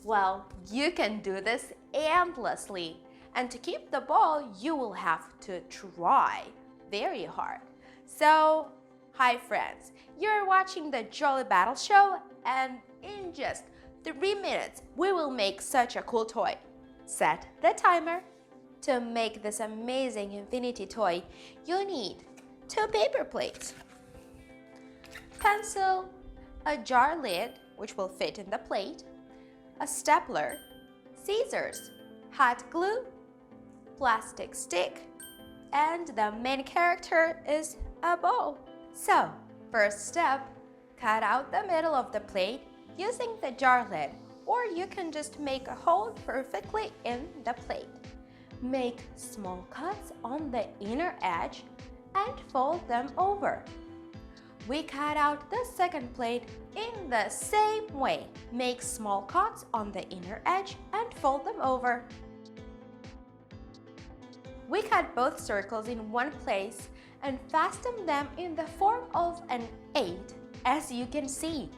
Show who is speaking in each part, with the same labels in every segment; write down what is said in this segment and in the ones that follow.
Speaker 1: Well, you can do this endlessly. And to keep the ball, you will have to try very hard. So, hi friends, you're watching the Jolly Battle Show, and in just 3 minutes, we will make such a cool toy. Set the timer. To make this amazing infinity toy, you need 2 paper plates, pencil, a jar lid, which will fit in the plate, a stapler, scissors, hot glue, plastic stick, and the main character is a ball. So, first step, cut out the middle of the plate using the jar lid, or you can just make a hole perfectly in the plate. Make small cuts on the inner edge and fold them over. We cut out the second plate in the same way. Make small cuts on the inner edge and fold them over. We cut both circles in one place and fasten them in the form of an 8, as you can see.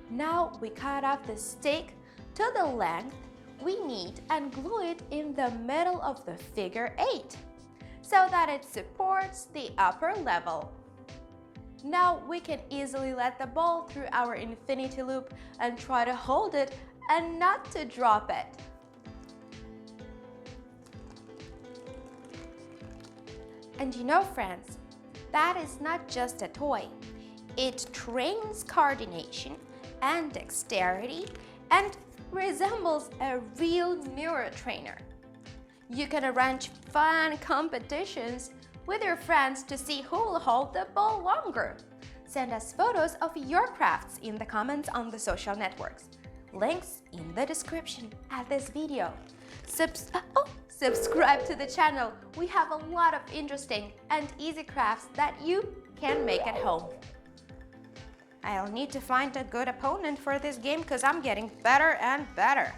Speaker 1: Now we cut off the stick to the length we need and glue it in the middle of the figure 8 so that it supports the upper level. Now we can easily let the ball through our infinity loop and try to hold it and not to drop it. And you know, friends, that is not just a toy. It trains coordination and dexterity and resembles a real neurotrainer. You can arrange fun competitions with your friends to see who will hold the ball longer. Send us photos of your crafts in the comments on the social networks. Links in the description at this video. Subscribe to the channel. We have a lot of interesting and easy crafts that you can make at home. I'll need to find a good opponent for this game because I'm getting better and better.